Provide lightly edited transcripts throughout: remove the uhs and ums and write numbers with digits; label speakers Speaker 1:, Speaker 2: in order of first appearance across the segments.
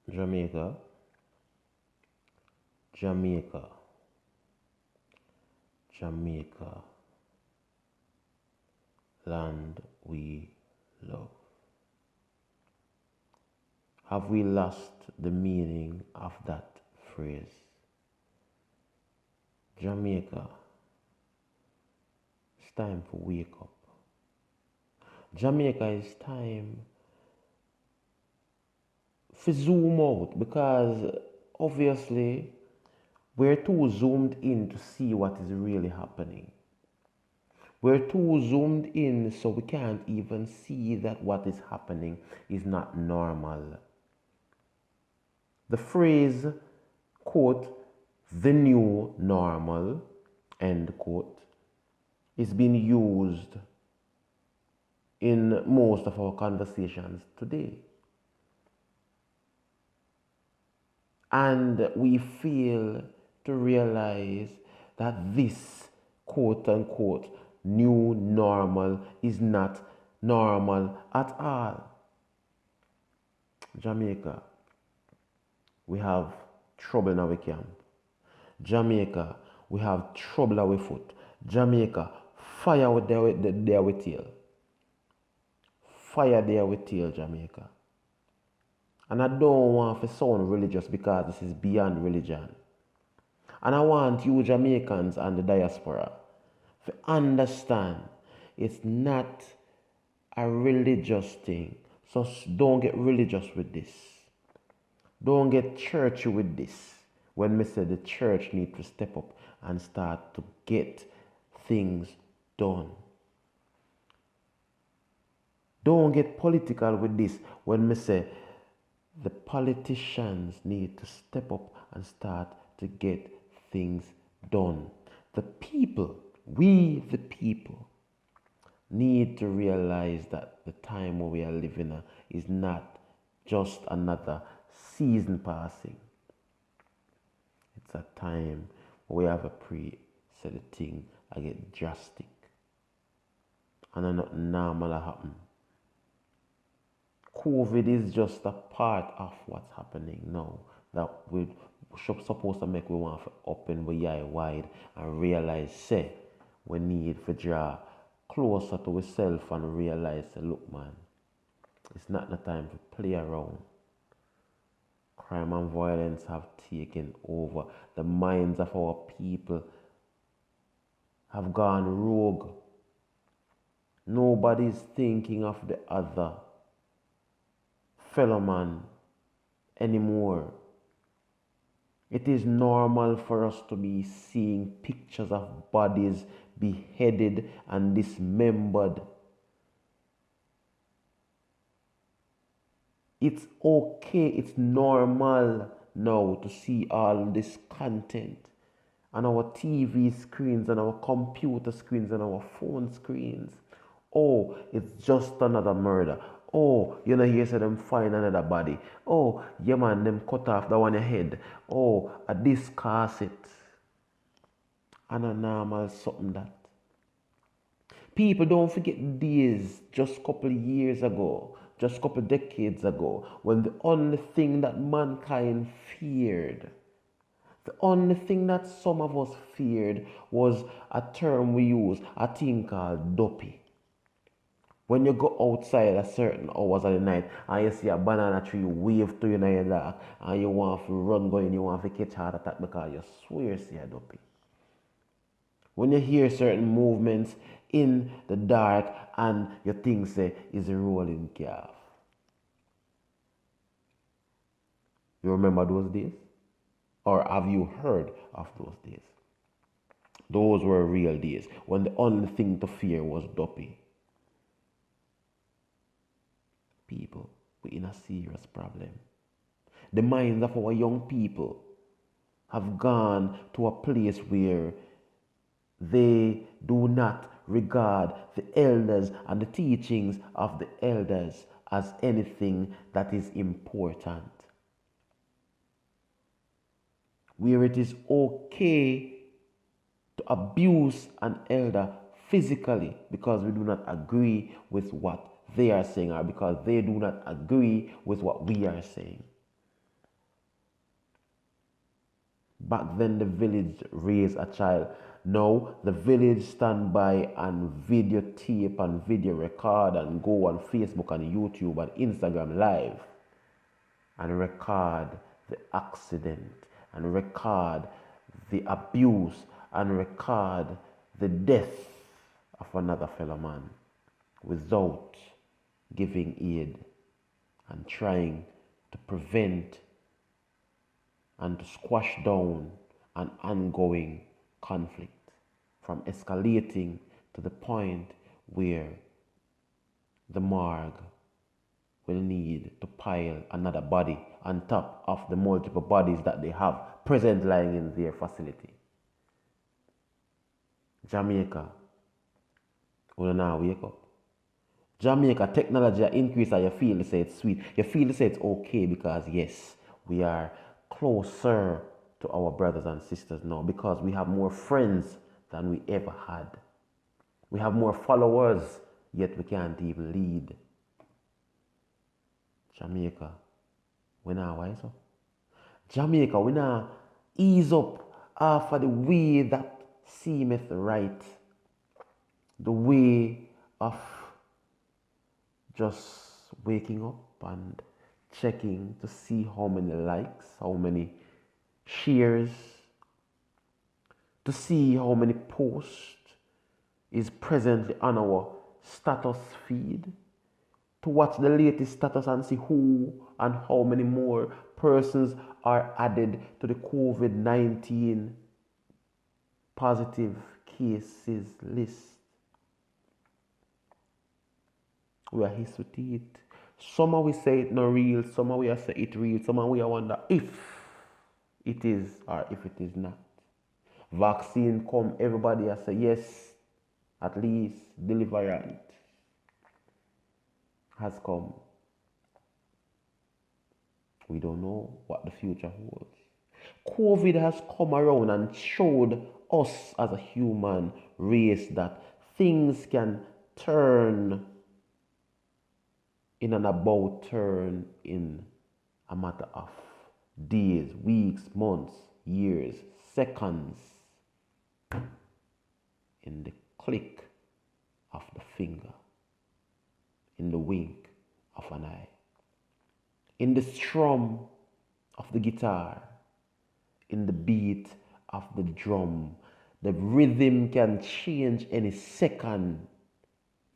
Speaker 1: Jamaica, Jamaica, Jamaica, land we love. Have we lost the meaning of that phrase? Jamaica, it's time to wake up. Jamaica is time to zoom out because obviously we're too zoomed in to see what is really happening. We're too zoomed in so we can't even see that what is happening is not normal. The phrase, quote, the new normal, end quote, is being used in most of our conversations today. And we fail to realize that this quote unquote new normal is not normal at all. Jamaica, we have trouble in our camp. Jamaica, we have trouble our foot. Jamaica, fire with there with tail. Fire there with tail, Jamaica. And I don't want to sound religious because this is beyond religion. And I want you Jamaicans and the diaspora to understand it's not a religious thing. So don't get religious with this. Don't get churchy with this. When we say the church needs to step up and start to get things done. Don't get political with this when we say the politicians need to step up and start to get things done. The people, we the people, need to realize that the time we are living in is not just another season passing. It's a time where we have a pre-set the thing I get drastic. And not normal happen. COVID is just a part of what's happening now that we supposed to make we want to open we eye wide and realize say we need to draw closer to ourselves and realize say, look man, it's not the time to play around. Crime and violence have taken over. The minds of our people have gone rogue. Nobody's thinking of the other fellow man anymore. It is normal for us to be seeing pictures of bodies beheaded and dismembered. It's okay, it's normal now to see all this content on our TV screens, on our computer screens, on our phone screens. Oh, it's just another murder. Oh, you know, here say them find another body. Oh, yeah man, them cut off the one your head. Oh, a this cassette. And a normal something that. People don't forget days just a couple of years ago, just a couple of decades ago, when the only thing that mankind feared, the only thing that some of us feared was a term we use, a thing called dopey. When you go outside at certain hours of the night and you see a banana tree wave to you in your dark and you want to run going, you want to catch a heart attack because you swear see a dopey. When you hear certain movements in the dark and you think say is a rolling calf. You remember those days? Or have you heard of those days? Those were real days when the only thing to fear was dopey. People, we're in a serious problem. The minds of our young people have gone to a place where they do not regard the elders and the teachings of the elders as anything that is important. Where it is okay to abuse an elder physically because we do not agree with what they are saying or because they do not agree with what we are saying. Back then, the village raised a child. Now, the village stand by and videotape and video record and go on Facebook and YouTube and Instagram live and record the accident and record the abuse and record the death of another fellow man without giving aid and trying to prevent and to squash down an ongoing conflict from escalating to the point where the morgue will need to pile another body on top of the multiple bodies that they have present lying in their facility. Jamaica, we now wake up. Jamaica, technology increase and you feel to say it's sweet. You feel to say it's okay because yes, we are closer to our brothers and sisters now because we have more friends than we ever had. We have more followers, yet we can't even lead. Jamaica, we now wise up. Jamaica, we now ease up after the way that seemeth right. The way of just waking up and checking to see how many likes, how many shares, to see how many posts is presently on our status feed, to watch the latest status and see who and how many more persons are added to the COVID-19 positive cases list. We are used to it. Some we say it not real, some we say it real, some we wonder if it is or if it is not. Vaccine come, everybody has say yes, at least deliverance has come. We don't know what the future holds. COVID has come around and showed us as a human race that things can turn in an about turn in a matter of days, weeks, months, years, seconds, in the click of the finger, in the wink of an eye, in the strum of the guitar, in the beat of the drum. The rhythm can change any second.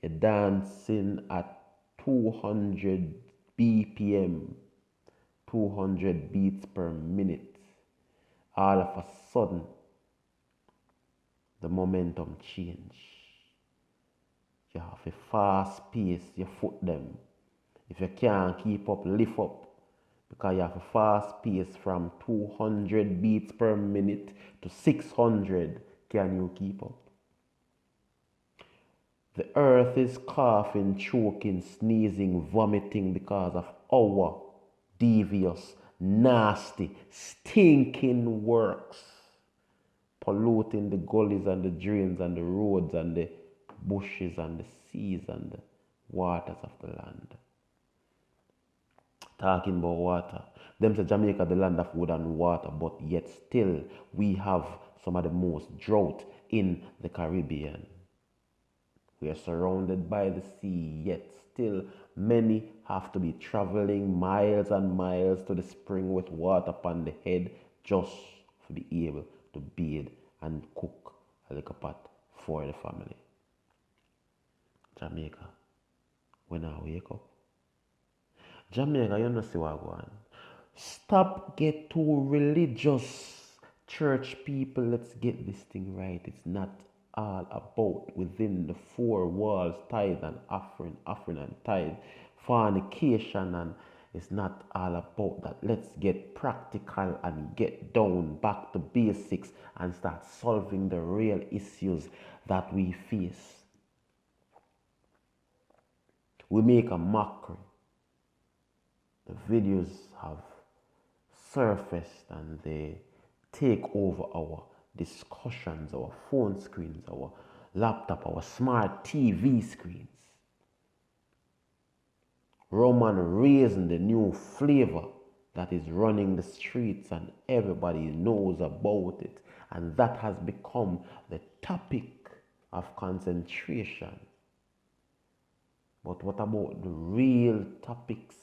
Speaker 1: You're dancing at 200 BPM, 200 beats per minute. All of a sudden, the momentum change. You have a fast pace, you foot them. If you can't keep up, lift up. Because you have a fast pace from 200 beats per minute to 600. Can you keep up? The earth is coughing, choking, sneezing, vomiting because of our devious, nasty, stinking works. Polluting the gullies and the drains and the roads and the bushes and the seas and the waters of the land. Talking about water. Them say Jamaica the land of wood and water, but yet still we have some of the most drought in the Caribbean. We are surrounded by the sea, yet still many have to be traveling miles and miles to the spring with water upon the head just to be able to bathe and cook a little pot for the family. Jamaica, when I wake up. Jamaica, you know see what going on. Stop get too religious. Church people, let's get this thing right. It's not all about within the four walls, tithe and offering and tithe, fornication, and it's not all about that. Let's get practical and get down back to basics and start solving the real issues that we face. We make a mockery. The videos have surfaced and they take over our discussions, our phone screens, our laptop, our smart TV screens. Rum and raisin, the new flavor that is running the streets and everybody knows about it. And that has become the topic of concentration. But what about the real topics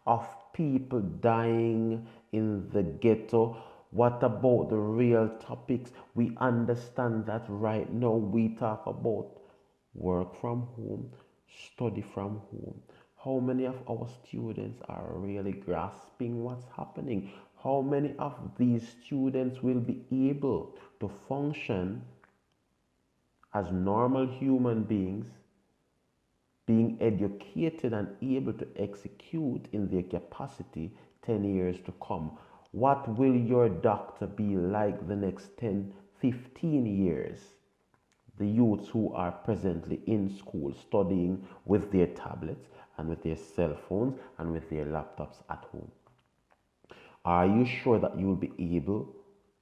Speaker 1: of people dying in the ghetto? What about the real topics? We understand that right now we talk about work from home, study from home. How many of our students are really grasping what's happening? How many of these students will be able to function as normal human beings, being educated and able to execute in their capacity 10 years to come? What will your doctor be like the next 10, 15 years? The youths who are presently in school studying with their tablets and with their cell phones and with their laptops at home. Are you sure that you will be able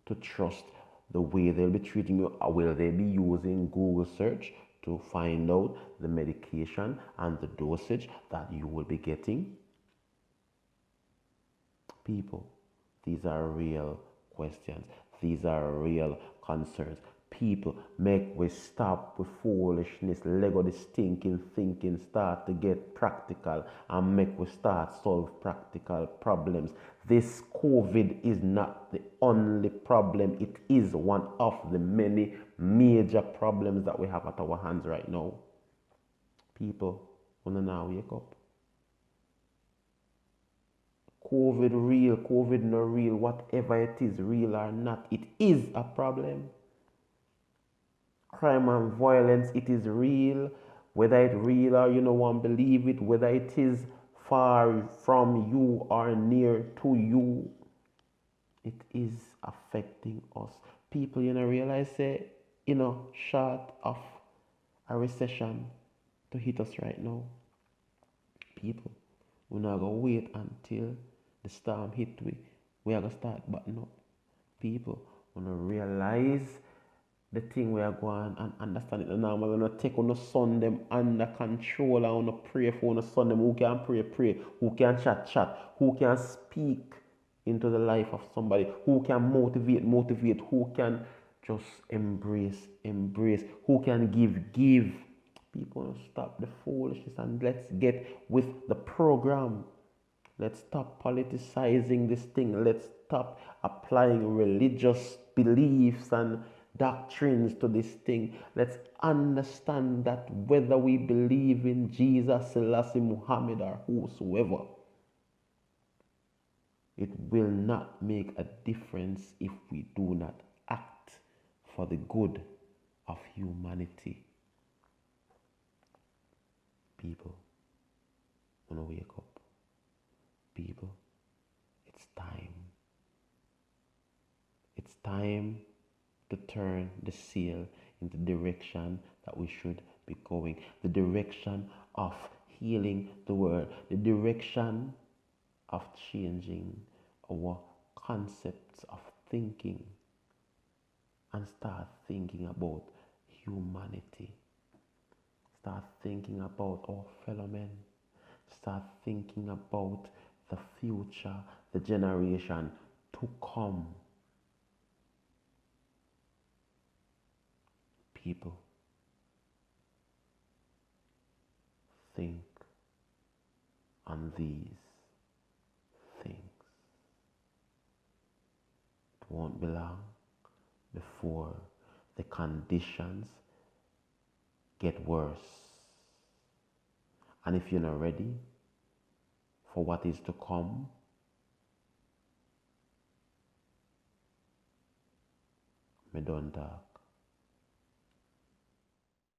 Speaker 1: to trust the way they'll be treating you? Or will they be using Google search to find out the medication and the dosage that you will be getting? People, these are real questions. These are real concerns. People, make we stop with foolishness, let go the stinking thinking, start to get practical and make we start solve practical problems. This COVID is not the only problem. It is one of the many major problems that we have at our hands right now. People, wanna now wake up. COVID real, COVID no real, whatever it is, real or not, it is a problem. Crime and violence, it is real, whether it's real or you don't want to believe it, whether it is far from you or near to you, it is affecting us. People, realize, say, short of a recession to hit us right now. People, we're not going to wait until the storm hit we are going to start button up. People, want to realize the thing we are going and understand it now. We're going to take on the son them under control and want to pray for the son them who can pray, who can chat, who can speak into the life of somebody, who can motivate, who can just embrace, who can give. People, stop the foolishness and let's get with the program. Let's stop politicizing this thing. Let's stop applying religious beliefs and doctrines to this thing. Let's understand that whether we believe in Jesus, Selassie, Muhammad, or whosoever, it will not make a difference if we do not act for the good of humanity. People, wanna wake up. People, it's time. It's time to turn the sail in the direction that we should be going. The direction of healing the world. The direction of changing our concepts of thinking and start thinking about humanity. Start thinking about our fellow men. Start thinking about the future, the generation to come. People, think on these things. It won't be long before the conditions get worse. And if you're not ready for what is to come, me don't talk.